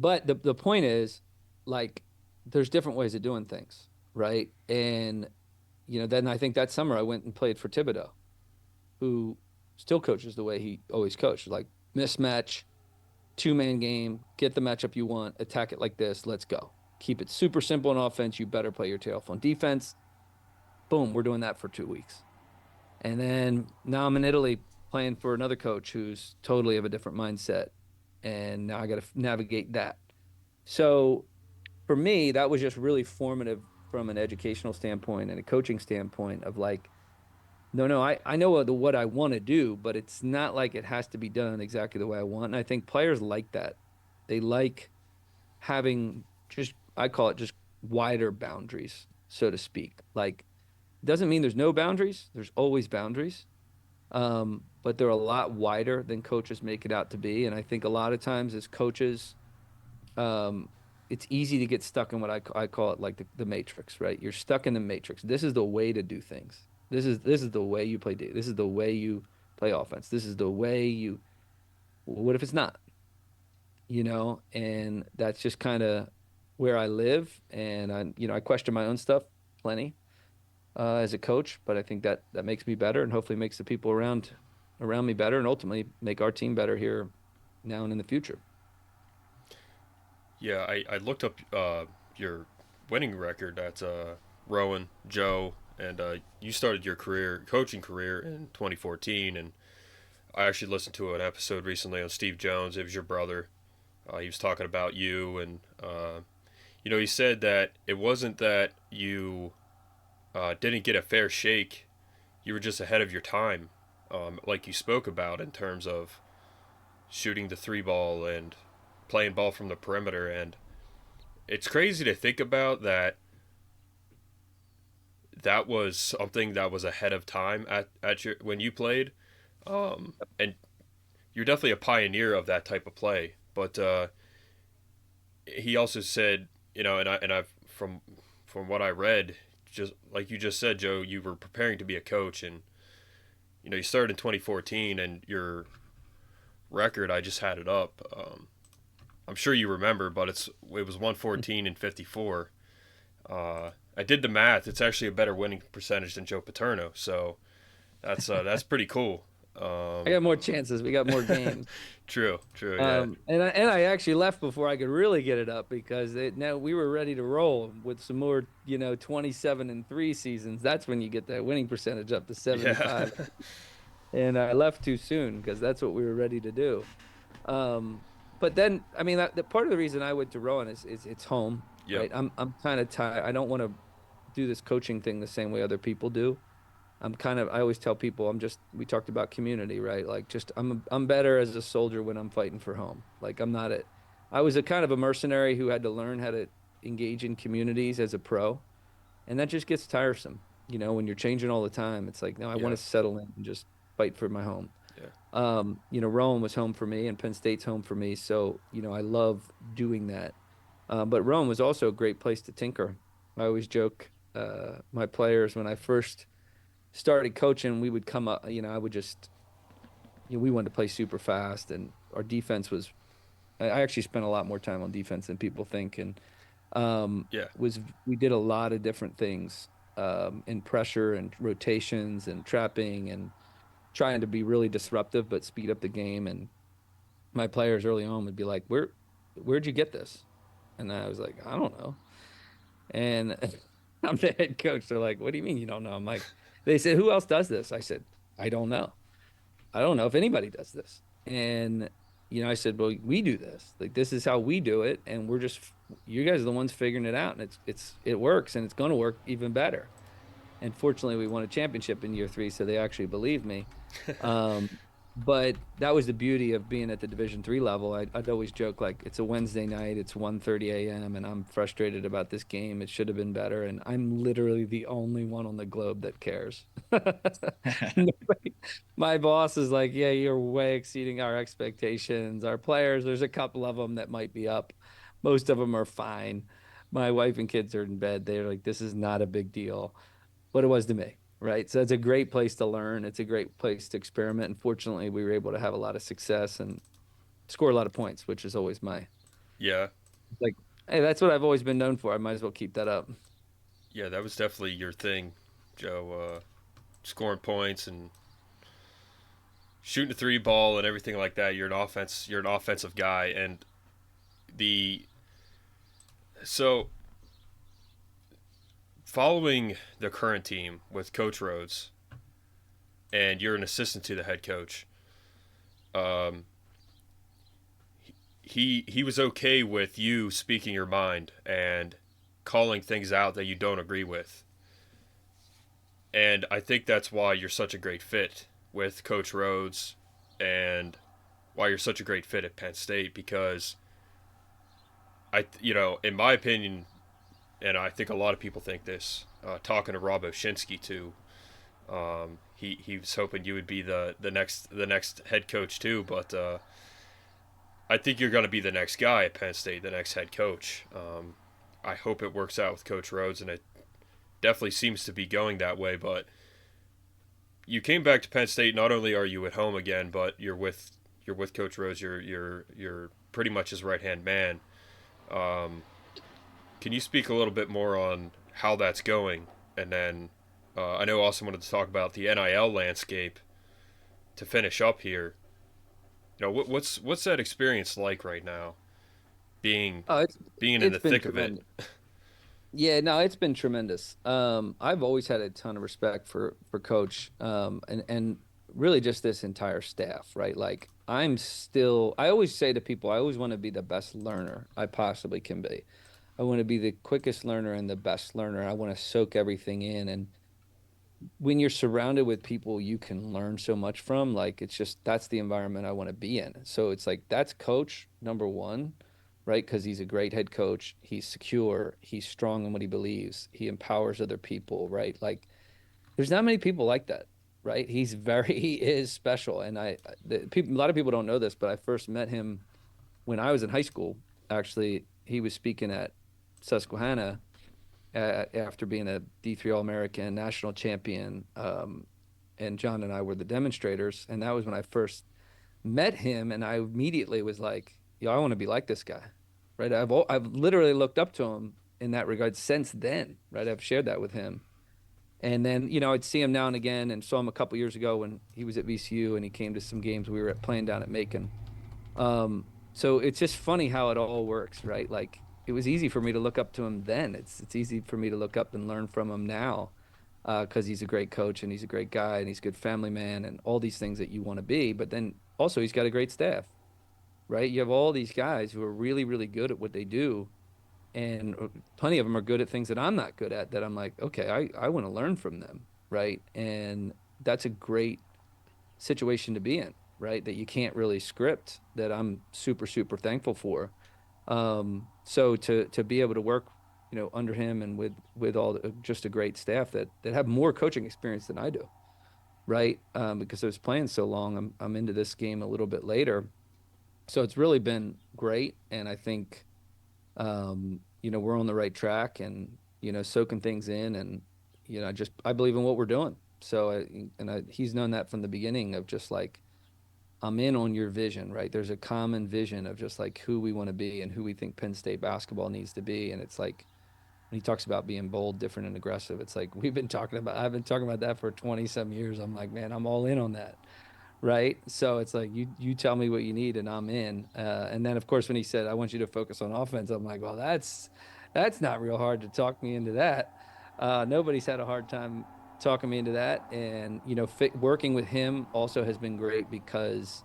But the point is, like, there's different ways of doing things, right? And then I think that summer I went and played for Thibodeau, who still coaches the way he always coached, like mismatch, two-man game, get the matchup you want, attack it like this, let's go. Keep it super simple on offense. You better play your tail off on defense. Boom, we're doing that for 2 weeks. And then now I'm in Italy playing for another coach who's totally of a different mindset. And now I got to navigate that. So for me, that was just really formative from an educational standpoint and a coaching standpoint of like, no, no, I know what I want to do, but it's not like it has to be done exactly the way I want. And I think players like that. They like having just, I call it just wider boundaries, so to speak. Like, doesn't mean there's no boundaries. There's always boundaries. But they're a lot wider than coaches make it out to be. And I think a lot of times as coaches, um, it's easy to get stuck in what I call it like the matrix, right? You're stuck in the matrix. This is the way to do things. This is the way you play. This is the way you play offense. This is the way you. What if it's not? And that's just kind of where I live. And I question my own stuff plenty as a coach, but I think that makes me better and hopefully makes the people around me better and ultimately make our team better here now and in the future. Yeah, I looked up your winning record. That's Rowan, Joe, and you started your coaching career in 2014. And I actually listened to an episode recently on Steve Jones. It was your brother. He was talking about you, and he said that it wasn't that you didn't get a fair shake. You were just ahead of your time, like you spoke about in terms of shooting the three ball and playing ball from the perimeter. And it's crazy to think about that that was something that was ahead of time at your when you played. And you're definitely a pioneer of that type of play. But he also said, I've from what I read, just like you just said, Joe, you were preparing to be a coach, and you started in 2014, and your record, I just had it up. I'm sure you remember, but it was 114 and 54. I did the math. It's actually a better winning percentage than Joe Paterno, so that's pretty cool. I got more chances. We got more games. True, yeah, And I actually left before I could really get it up because now we were ready to roll with some more, 27-3 seasons. That's when you get that winning percentage up to yeah, 75. And I left too soon because that's what we were ready to do. But then, I mean, that part of the reason I went to Rowan is it's home, yep, right? I'm kind of tired. I don't want to do this coaching thing the same way other people do. I always tell people we talked about community, right? Like just I'm better as a soldier when I'm fighting for home. Like I'm not I was a kind of a mercenary who had to learn how to engage in communities as a pro, and that just gets tiresome. When you're changing all the time, it's like, no, I want yeah, to settle in and just fight for my home. yeah, Rome was home for me and Penn State's home for me, so I love doing that. But Rome was also a great place to tinker. I always joke my players when I first started coaching, we would come up, I would just, we wanted to play super fast, and our defense was, I actually spent a lot more time on defense than people think. And yeah, we did a lot of different things in pressure and rotations and trapping and trying to be really disruptive, but speed up the game. And my players early on would be like, where'd you get this? And I was like, I don't know. And I'm the head coach. They're like, what do you mean you don't know? I'm like, they said, who else does this? I said, I don't know. I don't know if anybody does this. And, I said, well, we do this. Like, this is how we do it. And you guys are the ones figuring it out. And it works and it's going to work even better. And fortunately, we won a championship in year 3. So they actually believed me. Um, but that was the beauty of being at the Division 3 level. I'd always joke like it's a Wednesday night, it's 1:30 a.m. and I'm frustrated about this game. It should have been better, and I'm literally the only one on the globe that cares. Nobody- My boss is like, "Yeah, you're way exceeding our expectations. Our players, there's a couple of them that might be up. Most of them are fine. My wife and kids are in bed. They're like, this is not a big deal." What it was to me, right? So it's a great place to learn. It's a great place to experiment. And fortunately, we were able to have a lot of success and score a lot of points, which is always my Yeah, It's like, hey, that's what I've always been known for. I might as well keep that up. yeah, that was definitely your thing, Joe. Scoring points and shooting a three ball and everything like that. You're an offensive guy, and the so following the current team with Coach Rhodes, and you're an assistant to the head coach. Um, he was okay with you speaking your mind and calling things out that you don't agree with. And I think that's why you're such a great fit with Coach Rhodes and why you're such a great fit at Penn State because in my opinion, and I think a lot of people think this, talking to Rob Oshinsky too, he was hoping you would be the next head coach too, but I think you're going to be the next guy at Penn State, the next head coach. I hope it works out with Coach Rhodes, and it definitely seems to be going that way. But you came back to Penn State. Not only are you at home again, but you're with Coach Rhodes. You're pretty much his right hand man. Um, can you speak a little bit more on how that's going? And then I know also wanted to talk about the NIL landscape to finish up here. What's that experience like right now? Being Oh, being in it's the been thick of it. tremendous. Yeah, no, it's been tremendous. I've always had a ton of respect for Coach, and really just this entire staff, right? Like I always say to people, I always want to be the best learner I possibly can be. I want to be the quickest learner and the best learner. I want to soak everything in. And when you're surrounded with people you can learn so much from, like it's just that's the environment I want to be in. So it's like that's coach number one, right? Because he's a great head coach. He's secure. He's strong in what he believes. He empowers other people, right? Like there's not many people like that, right? He is special. And a lot of people don't know this, but I first met him when I was in high school. Actually, he was speaking at Susquehanna after being a D3 All American, national champion. And John and I were the demonstrators. And that was when I first met him. And I immediately was like, yo, I want to be like this guy. Right. I've literally looked up to him in that regard since then. Right. I've shared that with him. And then, I'd see him now and again and saw him a couple years ago when he was at VCU and he came to some games we were playing down at Macon. So it's just funny how it all works, right? Like it was easy for me to look up to him then. It's easy for me to look up and learn from him now, because he's a great coach and he's a great guy and he's a good family man and all these things that you want to be. But then also he's got a great staff, right? You have all these guys who are really, really good at what they do, and plenty of them are good at things that I'm not good at. That I'm like, okay, I want to learn from them, right? And that's a great situation to be in, right? That you can't really script, that I'm super, super thankful for. So to be able to work, under him and with just a great staff that have more coaching experience than I do, right? Because I was playing so long, I'm into this game a little bit later. So it's really been great. And I think we're on the right track and, soaking things in and, I believe in what we're doing. So he's known that from the beginning of just like, I'm in on your vision, right? There's a common vision of just like who we want to be and who we think Penn State basketball needs to be. And it's like when he talks about being bold, different, and aggressive, it's like I've been talking about that for 20 some years. I'm like, man, I'm all in on that. Right. So it's like you tell me what you need and I'm in. And then of course when he said, I want you to focus on offense, I'm like, well, that's not real hard to talk me into that. Nobody's had a hard time talking me into that. And, working with him also has been great because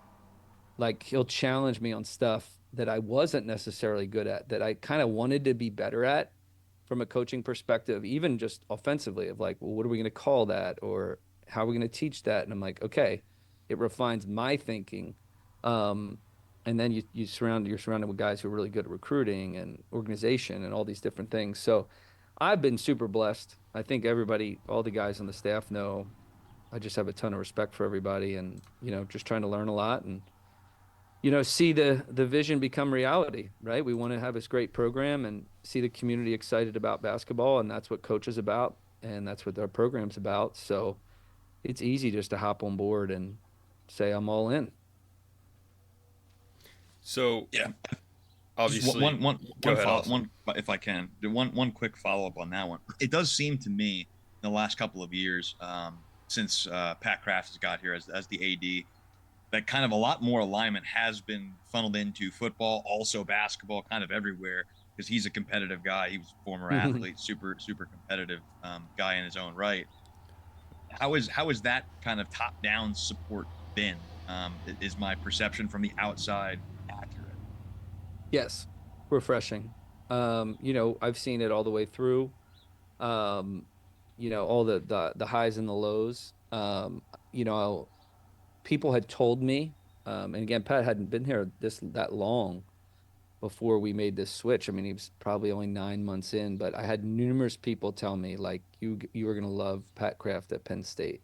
like he'll challenge me on stuff that I wasn't necessarily good at, that I kind of wanted to be better at from a coaching perspective, even just offensively, of like, well, what are we going to call that? Or how are we going to teach that? And I'm like, okay, it refines my thinking. Um, and then you're surrounded with guys who are really good at recruiting and organization and all these different things. So I've been super blessed. I think everybody, all the guys on the staff know I just have a ton of respect for everybody and, just trying to learn a lot and, see the vision become reality, right? We want to have this great program and see the community excited about basketball, and that's what coach is about, and that's what our program's about. So it's easy just to hop on board and say I'm all in. So Yeah. Just obviously, go one ahead, follow Austin. one if I can. One quick follow up on that one. It does seem to me in the last couple of years, since Pat Kraft has got here as the AD, that kind of a lot more alignment has been funneled into football, also basketball, kind of everywhere because he's a competitive guy. He was a former athlete, super competitive guy in his own right. How is that kind of top down support been? Is my perception from the outside accurate? Yes, refreshing. I've seen it all the way through. Um, all the highs and the lows. You know, people had told me, and again, Pat hadn't been here this that long before we made this switch. I mean, he was probably only 9 months in, but I had numerous people tell me like you were gonna love Pat Kraft at Penn State.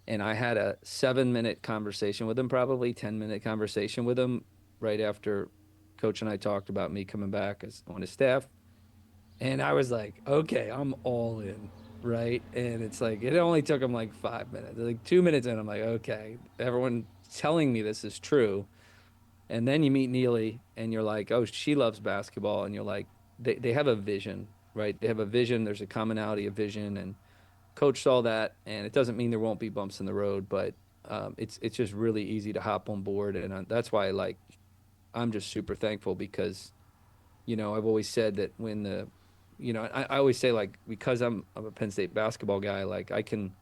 And I had a 7 minute conversation with him, probably 10 minute conversation with him right after Coach and I talked about me coming back as on his staff. And I was like, okay, I'm all in, right? And it's like it only took him like 5 minutes, like 2 minutes in. I'm like, okay, everyone telling me this is true. And then you meet Neely and you're like, oh, she loves basketball. And you're like, they have a vision, right? They have a vision. There's a commonality of vision. And coach saw that. And it doesn't mean there won't be bumps in the road, but it's just really easy to hop on board. And that's why I'm just super thankful because, I've always said that when I always say like, because I'm a Penn State basketball guy, like I can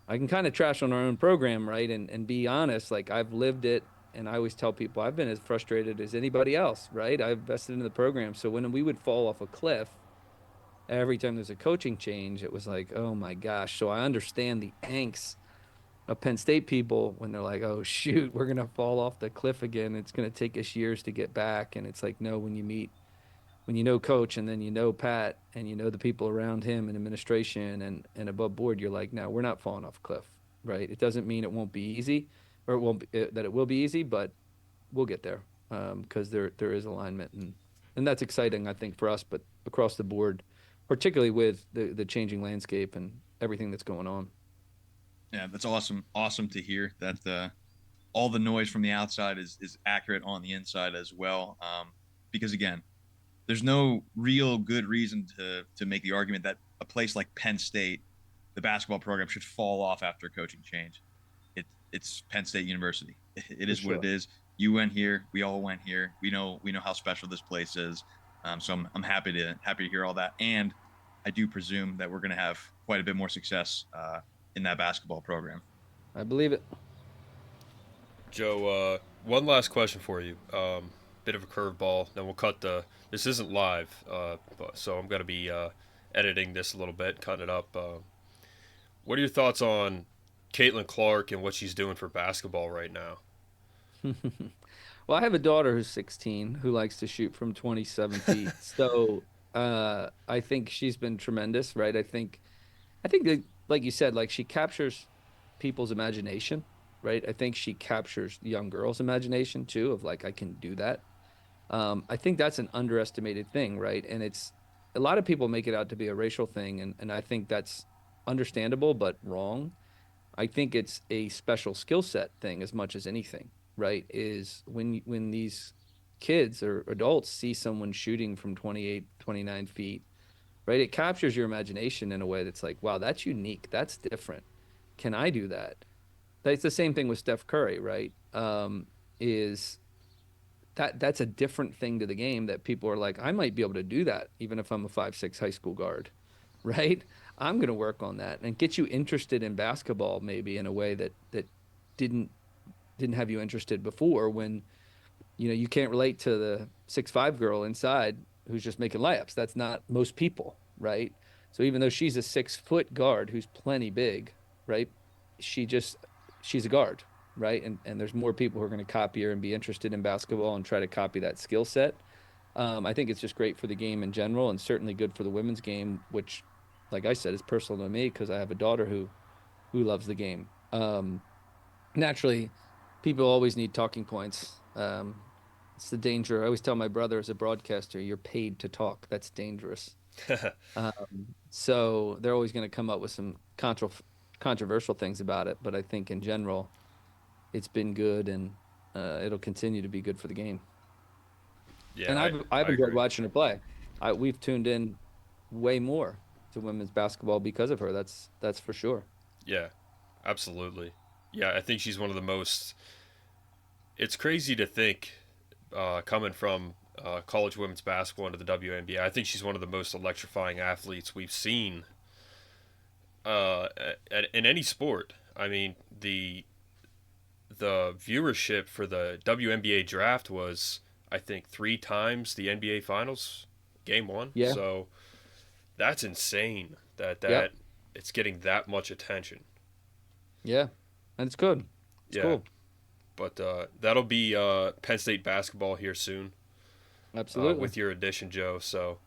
kind of trash on our own program, right? And be honest, like I've lived it, and I always tell people I've been as frustrated as anybody else, right? I've invested in the program. So when we would fall off a cliff every time there's a coaching change, it was like, oh my gosh. So I understand the angst of Penn State people when they're like, oh shoot, we're gonna fall off the cliff again. It's gonna take us years to get back. And it's like, no, when you know coach and then you know Pat and you know the people around him and administration and above board, you're like, no, we're not falling off a cliff, right? It doesn't mean it won't be easy or it won't be, that it will be easy, but we'll get there because there is alignment and that's exciting, I think, for us, but across the board, particularly with the changing landscape and everything that's going on. Yeah, that's awesome. Awesome to hear that all the noise from the outside is accurate on the inside as well. Because again, there's no real good reason to make the argument that a place like Penn State, the basketball program, should fall off after a coaching change. It's Penn State University. It For is what it sure. is. You went here. We all went here. We know how special this place is. So I'm happy to hear all that. And I do presume that we're going to have quite a bit more success in that basketball program. I believe it. Joe, one last question for you. Bit of a curveball. Then we'll cut the. This isn't live, so I'm gonna be editing this a little bit, cutting it up. What are your thoughts on Caitlin Clark and what she's doing for basketball right now? Well, I have a daughter who's 16 who likes to shoot from 27 feet. So I think she's been tremendous, right? I think that, like you said, like she captures people's imagination, right? I think she captures young girls' imagination too, of like, I can do that. I think that's an underestimated thing, right? And it's a lot of people make it out to be a racial thing, and I think that's understandable, but wrong. I think it's a special skill set thing as much as anything, right? Is when these kids or adults see someone shooting from 28, 29 feet, right? It captures your imagination in a way that's like, wow, that's unique. That's different. Can I do that? That's the same thing with Steph Curry, right? Is that's a different thing to the game that people are like, I might be able to do that even if I'm a 5'6" high school guard, right? I'm going to work on that and get you interested in basketball maybe in a way that didn't didn't have you interested before when you can't relate to the 6'5" girl inside who's just making layups. That's not most people, right? So even though she's a 6 foot guard who's plenty big, right? She just she's a guard, right? And there's more people who are going to copy her and be interested in basketball and try to copy that skill set. I think it's just great for the game in general and certainly good for the women's game, which, like I said, is personal to me because I have a daughter who loves the game. Naturally, people always need talking points. It's the danger. I always tell my brother as a broadcaster, you're paid to talk. That's dangerous. So they're always going to come up with some controversial things about it. But I think in general, it's been good and it'll continue to be good for the game. And Yeah, I've I enjoyed agree. watching her play. We've tuned in way more to women's basketball because of her. That's for sure. Yeah, absolutely. Yeah, I think she's one of the most. It's crazy to think, coming from college women's basketball into the WNBA. I think she's one of the most electrifying athletes we've seen uh, in any sport. I mean, the viewership for the WNBA draft was, I think, 3 times the NBA Finals game one. Yeah. So that's insane that Yep. it's getting that much attention. Yeah. And it's good. It's Yeah, cool. but that'll be Penn State basketball here soon Absolutely. with your addition, Joe. So